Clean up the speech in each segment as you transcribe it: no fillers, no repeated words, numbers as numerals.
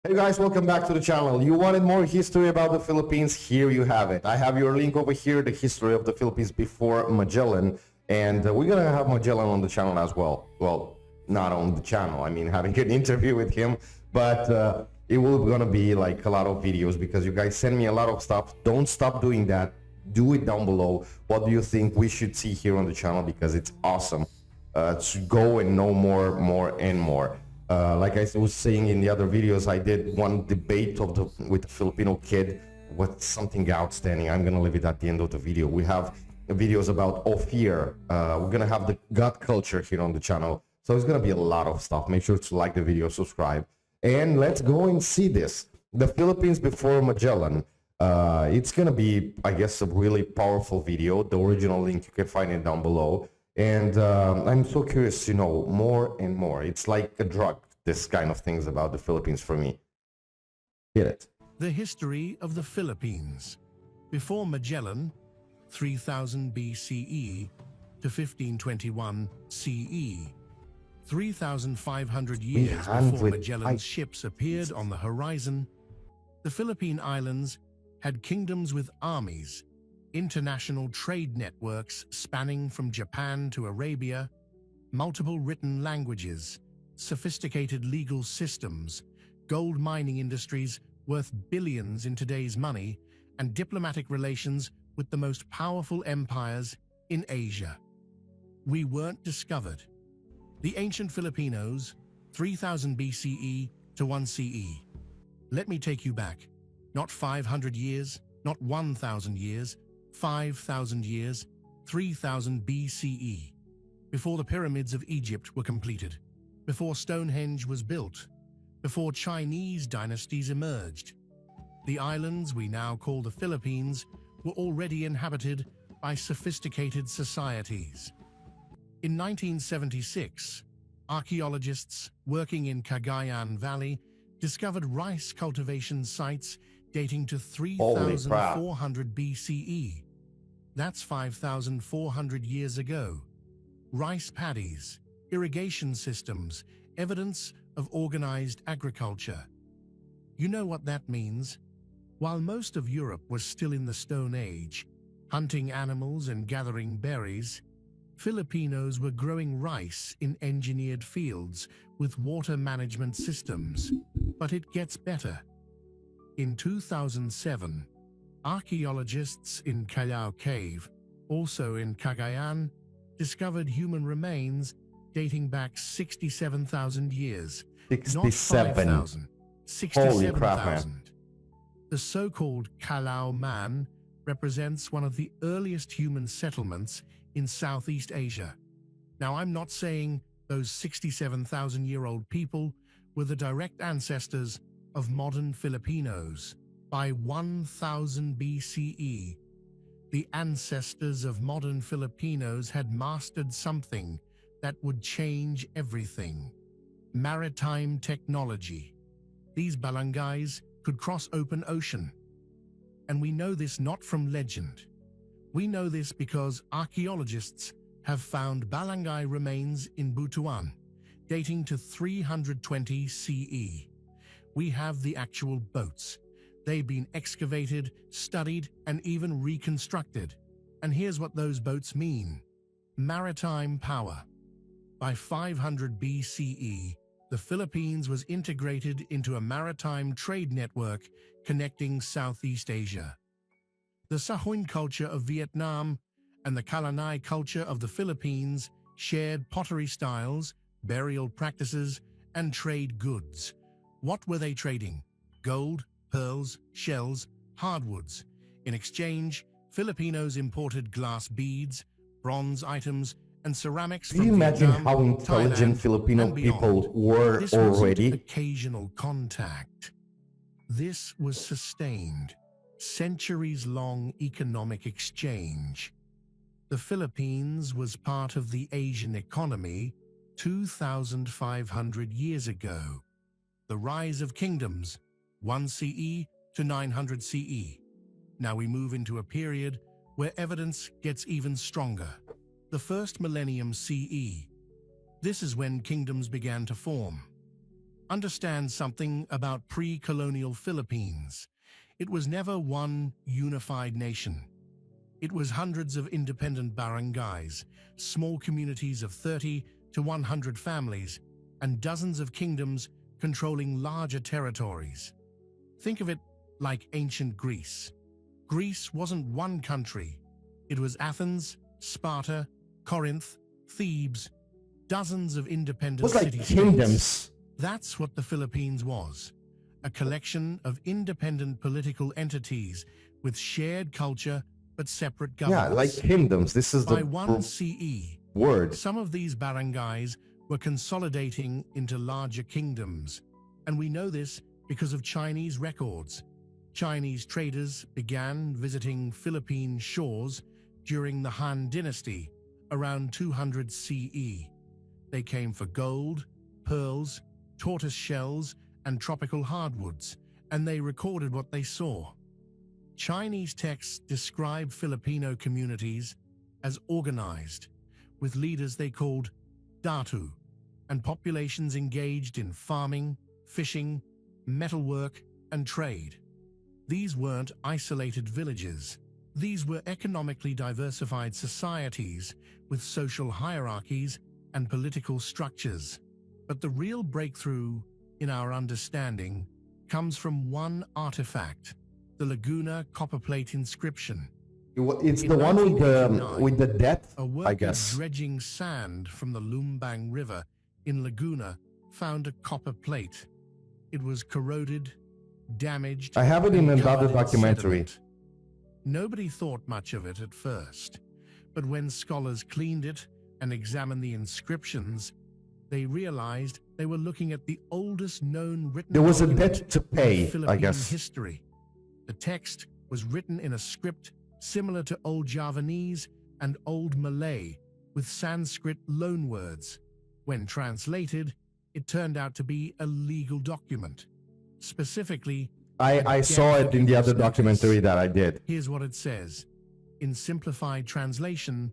Hey guys, welcome back to the channel. You wanted more history about the Philippines? Here you have it. I have your link over here, the history of the Philippines before Magellan, and we're gonna have Magellan on the channel as well. Well, not on the channel, I mean having an interview with him, but it will gonna be like a lot of videos because you guys send me a lot of stuff. Don't stop doing that. Do it down below. What do you think we should see here on the channel? Because it's awesome to go and know more and more. Like I was saying in the other videos, I did one debate with the Filipino kid. What's something outstanding? I'm gonna leave it at the end of the video. We have videos about Ophir. We're gonna have the gut culture here on the channel. So it's gonna be a lot of stuff. Make sure to like the video, subscribe, and let's go and see this. The Philippines before Magellan. It's gonna be, I guess, a really powerful video. The original link, you can find it down below. And I'm so curious to know more and more. It's like a drug, this kind of things about the Philippines for me. Get it? The history of the Philippines. Before Magellan, 3000 BCE to 1521 CE. 3,500 years before Magellan's ships appeared on the horizon, the Philippine Islands had kingdoms with armies, international trade networks spanning from Japan to Arabia, multiple written languages, sophisticated legal systems, gold mining industries worth billions in today's money, and diplomatic relations with the most powerful empires in Asia. We weren't discovered. The ancient Filipinos, 3000 BCE to 1 CE. Let me take you back. Not 500 years, not 1,000 years, 5,000 years, 3000 BCE, before the pyramids of Egypt were completed, before Stonehenge was built, before Chinese dynasties emerged. The islands we now call the Philippines were already inhabited by sophisticated societies. In 1976, archaeologists working in Cagayan Valley discovered rice cultivation sites dating to 3,400 BCE. That's 5,400 years ago. Rice paddies, irrigation systems, evidence of organized agriculture. You know what that means? While most of Europe was still in the Stone Age, hunting animals and gathering berries, Filipinos were growing rice in engineered fields with water management systems. But it gets better. In 2007, archaeologists in Callao Cave, also in Cagayan, discovered human remains dating back 67,000 years. 67. Not 5,000. Holy crap, man. 67,000. The so-called Callao Man represents one of the earliest human settlements in Southeast Asia. Now, I'm not saying those 67,000-year-old people were the direct ancestors of modern Filipinos. By 1000 BCE, the ancestors of modern Filipinos had mastered something that would change everything: maritime technology. These barangays could cross open ocean. And we know this not from legend. We know this because archaeologists have found barangay remains in Butuan, dating to 320 CE. We have the actual boats. They've been excavated, studied, and even reconstructed. And here's what those boats mean: maritime power. By 500 BCE, the Philippines was integrated into a maritime trade network connecting Southeast Asia. The Sahuin culture of Vietnam and the Kalanai culture of the Philippines shared pottery styles, burial practices, and trade goods. What were they trading? Gold, pearls, shells, hardwoods. In exchange, Filipinos imported glass beads, bronze items, and ceramics from Can you imagine Vietnam, how intelligent Thailand, Filipino and beyond. people were This already? wasn't occasional contact. This was sustained, centuries-long economic exchange. The Philippines was part of the Asian economy 2,500 years ago. The rise of kingdoms, 1 CE to 900 CE. Now we move into a period where evidence gets even stronger. The first millennium CE. This is when kingdoms began to form. understand something about pre-colonial Philippines. It was never one unified nation. It was hundreds of independent barangays, small communities of 30 to 100 families, and dozens of kingdoms controlling larger territories. Think of it like ancient Greece. Greece wasn't one country. It was Athens, Sparta, Corinth, Thebes, dozens of independent It was like city-states. kingdoms. That's what the Philippines was, a collection of independent political entities with shared culture but separate governments. Yeah, like kingdoms. This is By the 1 CE, word. some of these barangays were consolidating into larger kingdoms, and we know this because of Chinese records. Chinese traders began visiting Philippine shores during the Han Dynasty around 200 CE. They came for gold, pearls, tortoise shells, and tropical hardwoods, and they recorded what they saw. Chinese texts describe Filipino communities as organized, with leaders they called datus, and populations engaged in farming, fishing, metalwork, and trade. These weren't isolated villages. These were economically diversified societies with social hierarchies and political structures. But the real breakthrough in our understanding comes from one artifact, the Laguna copperplate inscription. It's In the one with the death, A worker I guess. dredging sand from the Lumbang River in Laguna found a copper plate. It was corroded, damaged. I have it in and another covered in documentary. sediment. Nobody thought much of it at first, but when scholars cleaned it and examined the inscriptions, they realized they were looking at the oldest known written There was a document debt to of pay, I Philippine guess. history. The text was written in a script similar to Old Javanese and Old Malay, with Sanskrit loanwords. When translated, it turned out to be a legal document. Specifically, I saw it in the other documentary that I did. here's what it says. In simplified translation,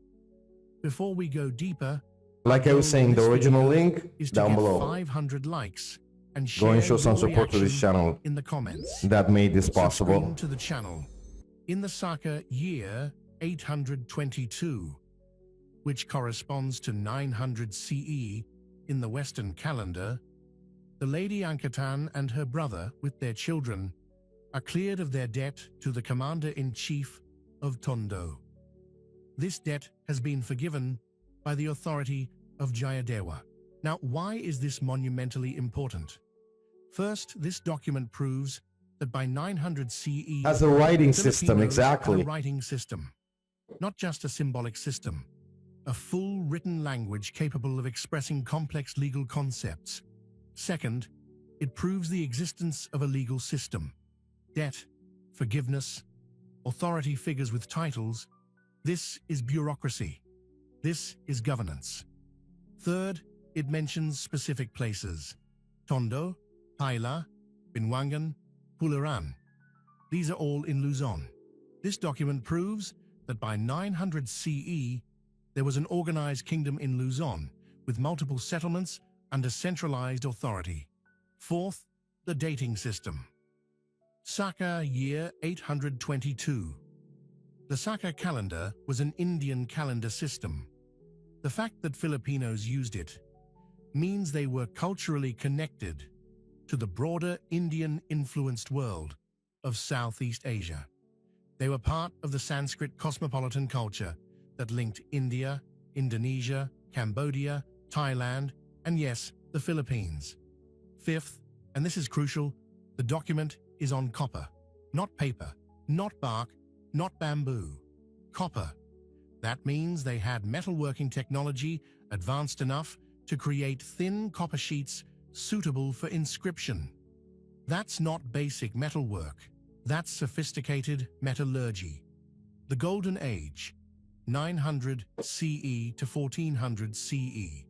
before we go deeper, Like I was saying, the original link is to down get below. 500 likes and Go share and show some your support to this reaction channel in the comments. that made this Subscribe possible. to the channel. In the Saka year 822, which corresponds to 900 CE in the Western calendar, the Lady Angkatan and her brother, with their children, are cleared of their debt to the commander-in-chief of Tondo. This debt has been forgiven by the authority of Jayadewa. Now, why is this monumentally important? First, this document proves that by 900 CE, As a writing system, Filipinos had exactly. a writing system, not just a symbolic system, a full written language capable of expressing complex legal concepts. Second, it proves the existence of a legal system. Debt, forgiveness, authority figures with titles. This is bureaucracy. This is governance. Third, it mentions specific places: Tondo, Paila, Binwangan, Pularan. These are all in Luzon. This document proves that by 900 CE, there was an organized kingdom in Luzon with multiple settlements under centralized authority. Fourth, the dating system. Saka year 822. The Saka calendar was an Indian calendar system. The fact that Filipinos used it means they were culturally connected to the broader Indian-influenced world of Southeast Asia. They were part of the Sanskrit cosmopolitan culture that linked India, Indonesia, Cambodia, Thailand, and yes, the Philippines. Fifth, and this is crucial, the document is on copper, not paper, not bark, not bamboo. Copper. That means they had metalworking technology advanced enough to create thin copper sheets suitable for inscription. That's not basic metalwork. That's sophisticated metallurgy. The Golden Age, 900 CE to 1400 CE.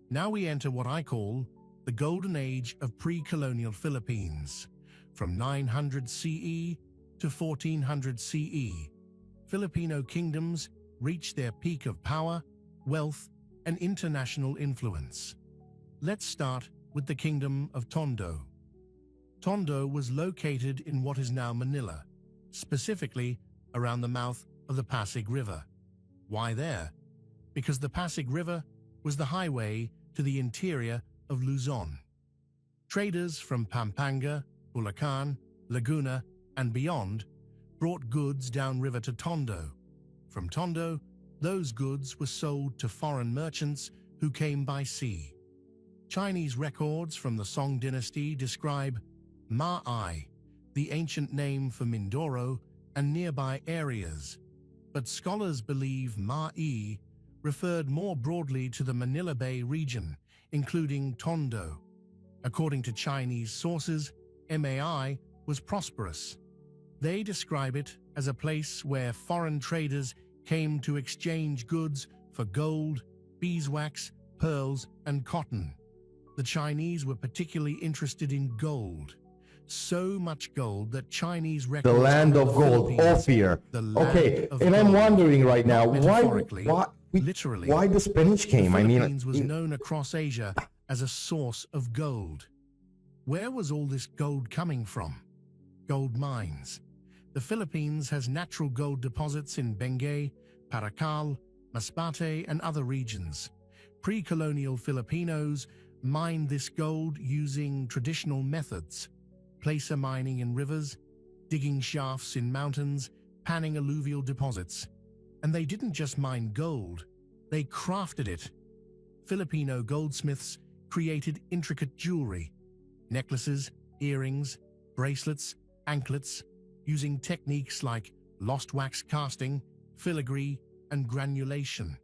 Now we enter what I call the Golden Age of pre-colonial Philippines. From 900 CE to 1400 CE, Filipino kingdoms reached their peak of power, wealth, and international influence. Let's start with the Kingdom of Tondo. Tondo was located in what is now Manila, specifically around the mouth of the Pasig River. Why there? Because the Pasig River was the highway to the interior of Luzon. Traders from Pampanga, Bulacan, Laguna, and beyond brought goods downriver to Tondo. From Tondo, those goods were sold to foreign merchants who came by sea. Chinese records from the Song dynasty describe Ma'ai, the ancient name for Mindoro and nearby areas, but scholars believe Ma'i referred more broadly to the Manila Bay region, including Tondo. According to Chinese sources, Mai was prosperous. They describe it as a place where foreign traders came to exchange goods for gold, beeswax, pearls, and cotton. The Chinese were particularly interested in gold. So much gold that Chinese records The land call of gold, Philippines Ophir. the land Okay, of and I'm gold. wondering right now, Not metaphorically, literally. why the Spanish came? The I mean, Philippines was known across Asia as a source of gold. Where was all this gold coming from? Gold mines. The Philippines has natural gold deposits in Benguet, Paracal, Masbate, and other regions. Pre-colonial Filipinos mined this gold using traditional methods: placer mining in rivers, digging shafts in mountains, panning alluvial deposits. And they didn't just mine gold, they crafted it. Filipino goldsmiths created intricate jewelry, necklaces, earrings, bracelets, anklets, using techniques like lost wax casting, filigree, and granulation.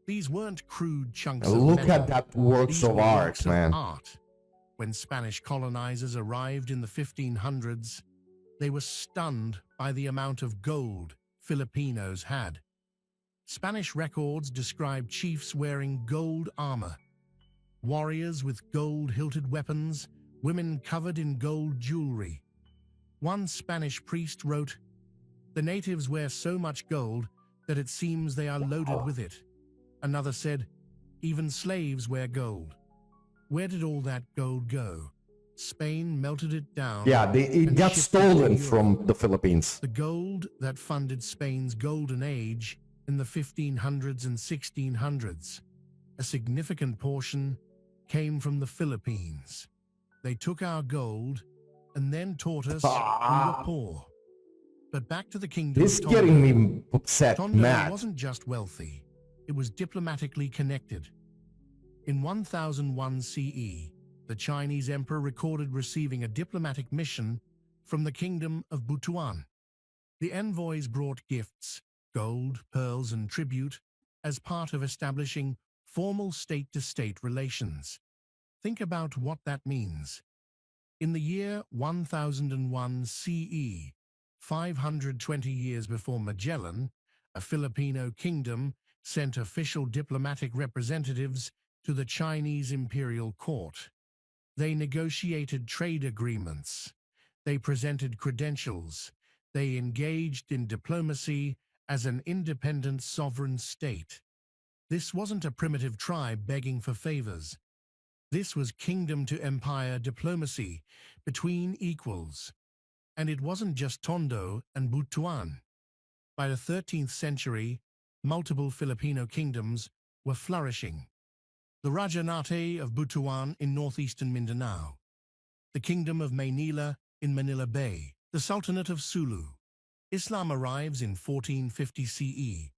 These weren't crude chunks of look metal. at that works These of were art, works of man. art. When Spanish colonizers arrived in the 1500s, they were stunned by the amount of gold Filipinos had. Spanish records describe chiefs wearing gold armor, warriors with gold-hilted weapons, women covered in gold jewelry. One Spanish priest wrote, "The natives wear so much gold that it seems they are loaded with it." Another said, "Even slaves wear gold." Where did all that gold go? Spain melted it down. Yeah, it and got shipped it to stolen Europe. from the Philippines. The gold that funded Spain's golden age in the 1500s and 1600s. A significant portion came from the Philippines. They took our gold and then taught us we were poor. But back to the kingdom This of is getting Tondo. me upset, Tondo mad. wasn't just wealthy, it was diplomatically connected. In 1001 CE, the Chinese emperor recorded receiving a diplomatic mission from the kingdom of Butuan. The envoys brought gifts, gold, pearls, and tribute, as part of establishing formal state-to-state relations. Think about what that means. In the year 1001 CE, 520 years before Magellan, a Filipino kingdom sent official diplomatic representatives to the Chinese imperial court. They negotiated trade agreements. They presented credentials. They engaged in diplomacy as an independent sovereign state. This wasn't a primitive tribe begging for favors. This was kingdom to empire diplomacy between equals. And it wasn't just Tondo and Butuan. By the 13th century, multiple Filipino kingdoms were flourishing. The Rajanate of Butuan in northeastern Mindanao, the Kingdom of Maynila in Manila Bay, the Sultanate of Sulu. Islam arrives in 1450 CE.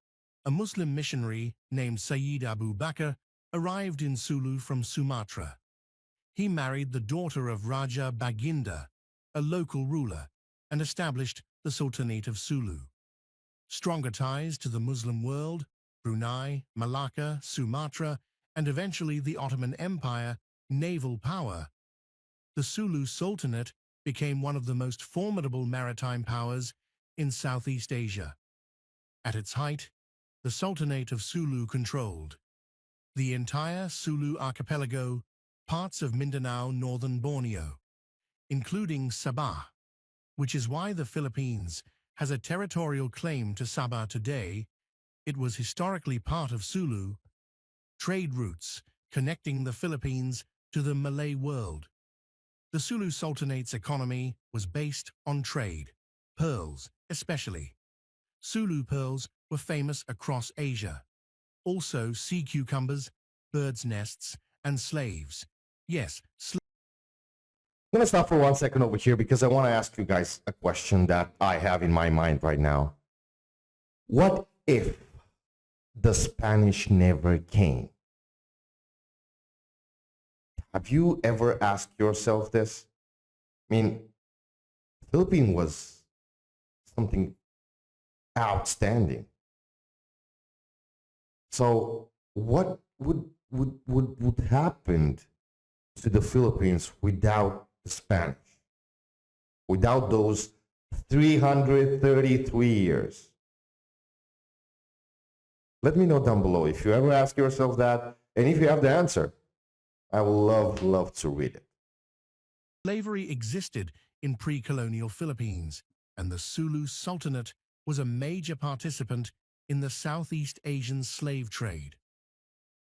A Muslim missionary named Sayyid Abubakar arrived in Sulu from Sumatra. He married the daughter of Raja Baginda, a local ruler, and established the Sultanate of Sulu. Stronger ties to the Muslim world, Brunei, Malacca, Sumatra, and eventually the Ottoman Empire, naval power. The Sulu Sultanate became one of the most formidable maritime powers in Southeast Asia. At its height, the Sultanate of Sulu controlled the entire Sulu archipelago, parts of Mindanao, northern Borneo, including Sabah, which is why the Philippines has a territorial claim to Sabah today. It was historically part of Sulu. Trade routes connecting the Philippines to the Malay world. The Sulu Sultanate's economy was based on trade, pearls especially. Sulu pearls were famous across Asia. Also sea cucumbers, birds' nests, and slaves. Yes, I'm going to stop for 1 second over here because I want to ask you guys a question that I have in my mind right now. What if the Spanish never came? Have you ever asked yourself this? I mean, Philippines was something outstanding. So what would happen to the Philippines without the Spanish? Without those 333 years? Let me know down below if you ever ask yourself that, and if you have the answer. I would love to read it. slavery existed in pre-colonial Philippines, and the Sulu Sultanate was a major participant in the Southeast Asian slave trade.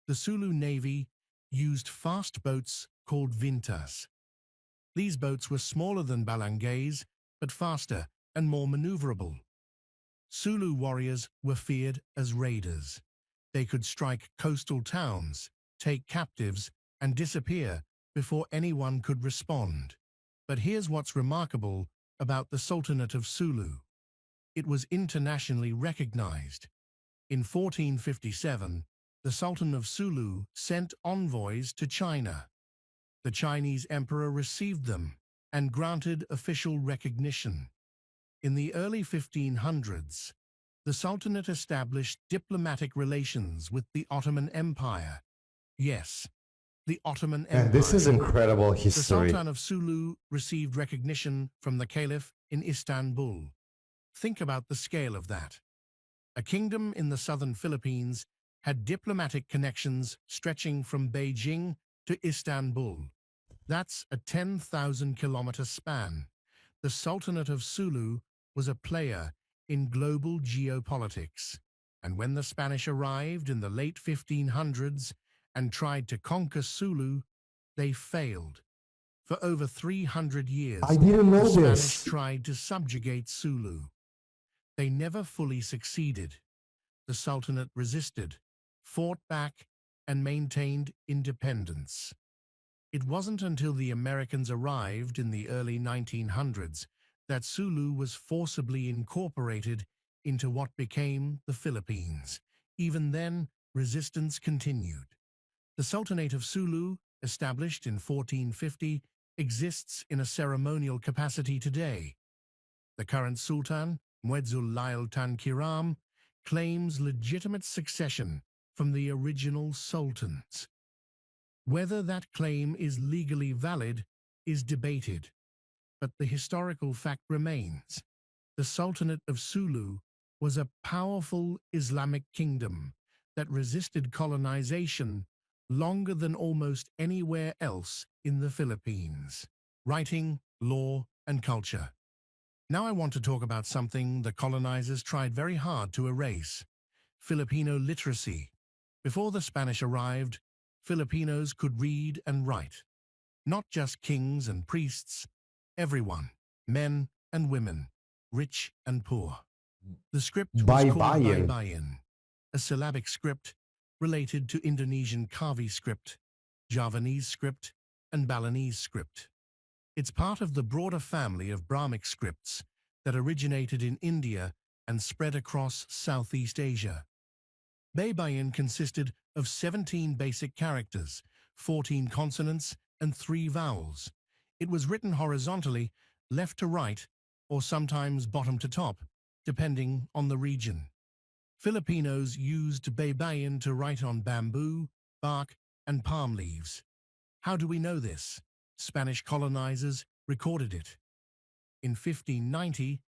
The Sulu Navy used fast boats called vintas. These boats were smaller than barangays, but faster and more maneuverable. Sulu warriors were feared as raiders. They could strike coastal towns, take captives, and disappear before anyone could respond. But here's what's remarkable about the Sultanate of Sulu. It was internationally recognized. In 1457, the Sultan of Sulu sent envoys to China. The Chinese emperor received them and granted official recognition. In the early 1500s, the Sultanate established diplomatic relations with the Ottoman Empire. Yes, the Ottoman Empire. And this is incredible The history. Sultan of Sulu received recognition from the Caliph in Istanbul. Think about the scale of that. A kingdom in the southern Philippines had diplomatic connections stretching from Beijing to Istanbul. That's a 10,000-kilometer span. The Sultanate of Sulu was a player in global geopolitics. And when the Spanish arrived in the late 1500s and tried to conquer Sulu, they failed. For over 300 years, I didn't know the Spanish this. tried to subjugate Sulu. They never fully succeeded. The Sultanate resisted, fought back, and maintained independence. It wasn't until the Americans arrived in the early 1900s that Sulu was forcibly incorporated into what became the Philippines. Even then, resistance continued. The Sultanate of Sulu, established in 1450, exists in a ceremonial capacity today. The current Sultan, Muedzul Lail Tan Kiram, claims legitimate succession from the original sultans. Whether that claim is legally valid is debated, but the historical fact remains. The Sultanate of Sulu was a powerful Islamic kingdom that resisted colonization longer than almost anywhere else in the Philippines. Writing, law, and culture. Now I want to talk about something the colonizers tried very hard to erase: Filipino literacy. Before the Spanish arrived, Filipinos could read and write. Not just kings and priests, everyone, men and women, rich and poor. The script was called Baybayin. Baybayin, a syllabic script related to Indonesian Kavi script, Javanese script, and Balinese script. It's part of the broader family of Brahmic scripts that originated in India and spread across Southeast Asia. Baybayin consisted of 17 basic characters, 14 consonants, and 3 vowels. It was written horizontally, left to right, or sometimes bottom to top, depending on the region. Filipinos used Baybayin to write on bamboo, bark, and palm leaves. How do we know this? Spanish colonizers recorded it. In 1590,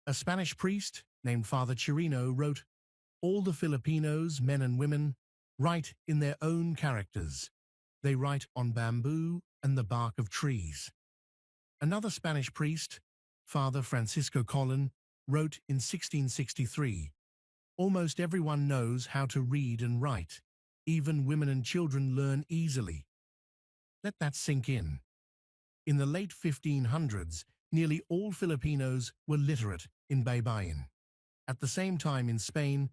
a Spanish priest named Father Chirino wrote, "All the Filipinos, men and women, write in their own characters. They write on bamboo and the bark of trees." Another Spanish priest, Father Francisco Colon, wrote in 1663, "Almost everyone knows how to read and write. Even women and children learn easily." Let that sink in. In the late 1500s, nearly all Filipinos were literate in Baybayin. At the same time in Spain,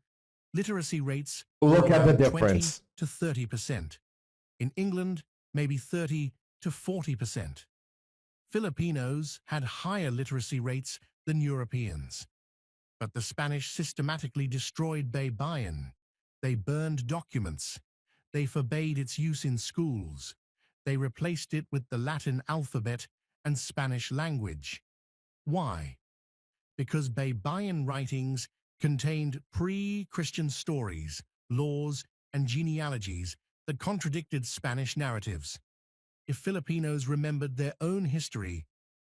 literacy rates were Look at the around 20 difference. to 30%. In England, maybe 30 to 40%. Filipinos had higher literacy rates than Europeans. But the Spanish systematically destroyed Baybayin. They burned documents. They forbade its use in schools. They replaced it with the Latin alphabet and Spanish language. Why? Because Baybayin writings contained pre-Christian stories, laws, and genealogies that contradicted Spanish narratives. If Filipinos remembered their own history,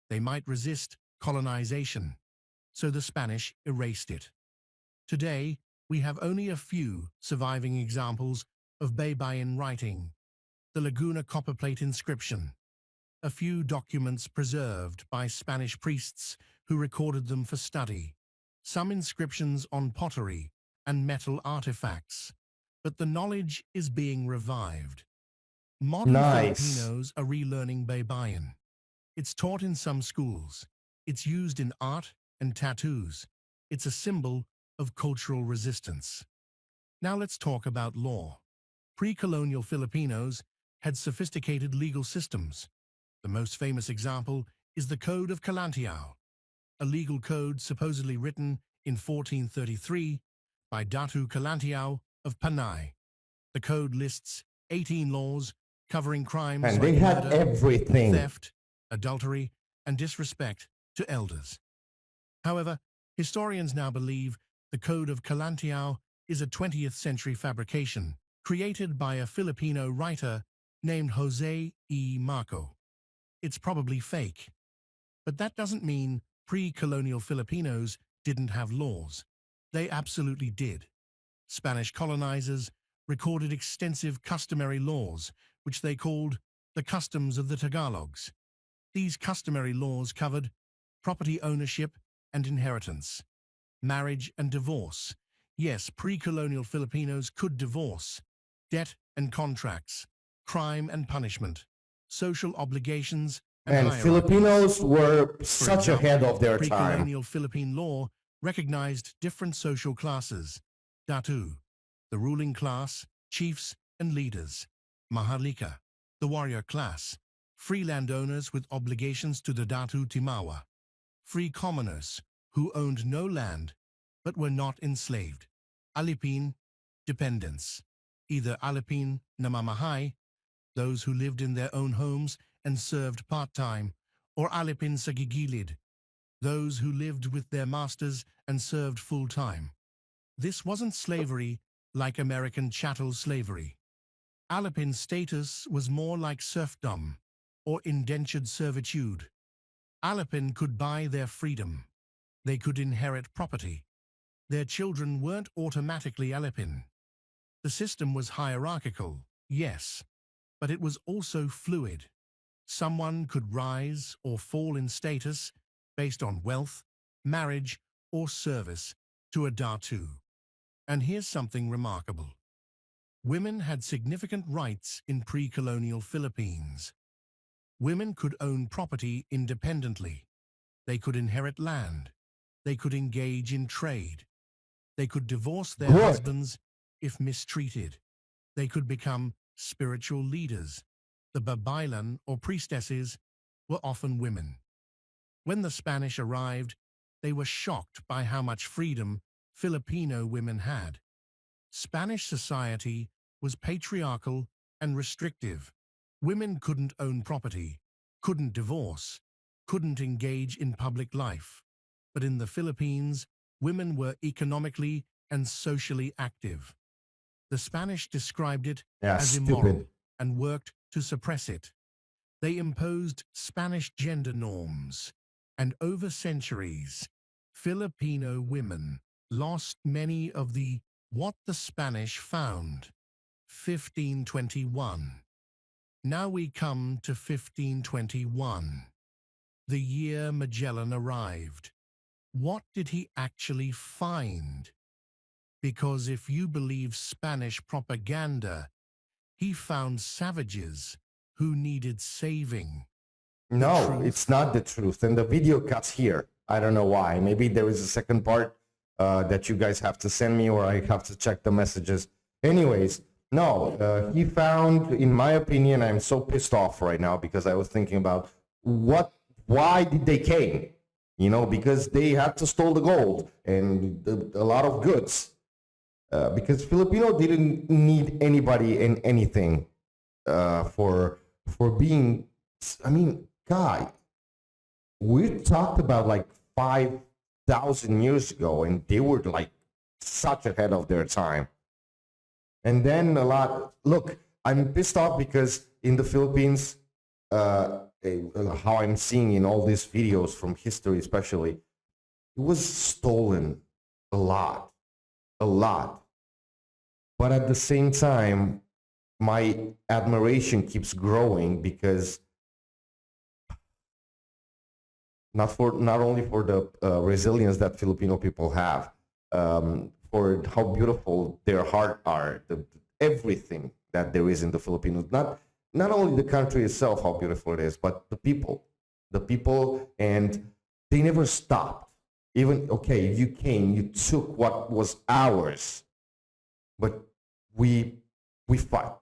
they might resist colonization, so the Spanish erased it. Today, we have only a few surviving examples of Baybayin writing: the Laguna copperplate inscription, a few documents preserved by Spanish priests who recorded them for study, some inscriptions on pottery and metal artifacts, but the knowledge is being revived. Modern Nice. Filipinos are relearning Baybayin. It's taught in some schools. It's used in art and tattoos. It's a symbol of cultural resistance. Now let's talk about law. Pre-colonial Filipinos had sophisticated legal systems. The most famous example is the Code of Kalantiao, a legal code supposedly written in 1433 by Datu Kalantiao of Panay. The code lists 18 laws covering crimes And like they had murder, everything. theft, adultery, and disrespect to elders. However, historians now believe the Code of Kalantiao is a 20th century fabrication created by a Filipino writer named Jose E. Marco. It's probably fake. But that doesn't mean pre-colonial Filipinos didn't have laws. They absolutely did. Spanish colonizers recorded extensive customary laws, which they called the customs of the Tagalogs. These customary laws covered property ownership and inheritance, marriage and divorce. Yes, pre-colonial Filipinos could divorce, debt and contracts, crime and punishment, social obligations and And hierarchies. Filipinos were For such example, ahead of their time. pre-colonial Philippine law recognized different social classes: datu, the ruling class, chiefs and leaders; maharlika, the warrior class, free landowners with obligations to the datu timawa; free commoners who owned no land but were not enslaved; alipin, dependents, either alipin namamahay, those who lived in their own homes and served part-time, or alipin sa gigilid, those who lived with their masters and served full-time. This wasn't slavery like American chattel slavery. Alipin status was more like serfdom or indentured servitude. Alipin could buy their freedom. They could inherit property. Their children weren't automatically Alipin. The system was hierarchical, yes, but it was also fluid. Someone could rise or fall in status based on wealth, marriage, or service to a datu. And here's something remarkable. Women had significant rights in pre-colonial Philippines. Women could own property independently. They could inherit land. They could engage in trade. They could divorce their Good. husbands if mistreated. They could become spiritual leaders. The babaylan, or priestesses, were often women. When the Spanish arrived, they were shocked by how much freedom Filipino women had. Spanish society was patriarchal and restrictive. Women couldn't own property, couldn't divorce, couldn't engage in public life. But in the Philippines, women were economically and socially active. The Spanish described it Yeah, as immoral stupid. and worked to suppress it. They imposed Spanish gender norms, and over centuries, Filipino women lost many of the what the Spanish found. 1521. Now we come to 1521, the year Magellan arrived. What did he actually find? Because if you believe Spanish propaganda, he found savages who needed saving. No, truth. it's not the truth. And the video cuts here. I don't know why. Maybe there is a second part that you guys have to send me, or I have to check the messages. Anyways, no, he found, in my opinion, I'm so pissed off right now because I was thinking about why did they came? You know, because they had to steal the gold and a lot of goods. Because Filipino didn't need anybody and anything for being, I mean, guy, we talked about like 5,000 years ago, and they were like such ahead of their time. And then look, I'm pissed off because in the Philippines, how I'm seeing in all these videos from history especially, it was stolen a lot. But at the same time, my admiration keeps growing because not only for the resilience that Filipino people have, for how beautiful their heart are, everything that there is in the Filipinos. Not only the country itself, how beautiful it is, but the people, and they never stopped. Even, okay, you came, you took what was ours, but we fight,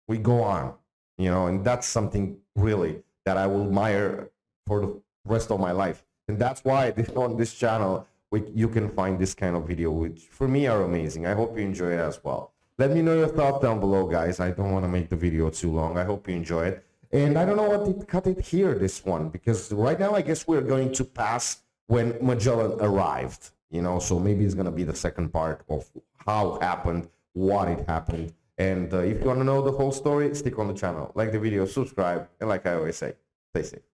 we go on, you know, and that's something really that I will admire for the rest of my life. And that's why on this channel, you can find this kind of video, which for me are amazing. I hope you enjoy it as well. Let me know your thoughts down below, guys. I don't want to make the video too long. I hope you enjoy it. And I don't know what they cut it here, this one, because right now I guess we're going to pass when Magellan arrived, you know, so maybe it's going to be the second part of how it happened, what it happened. And if you want to know the whole story, stick on the channel, like the video, subscribe, and like I always say, stay safe.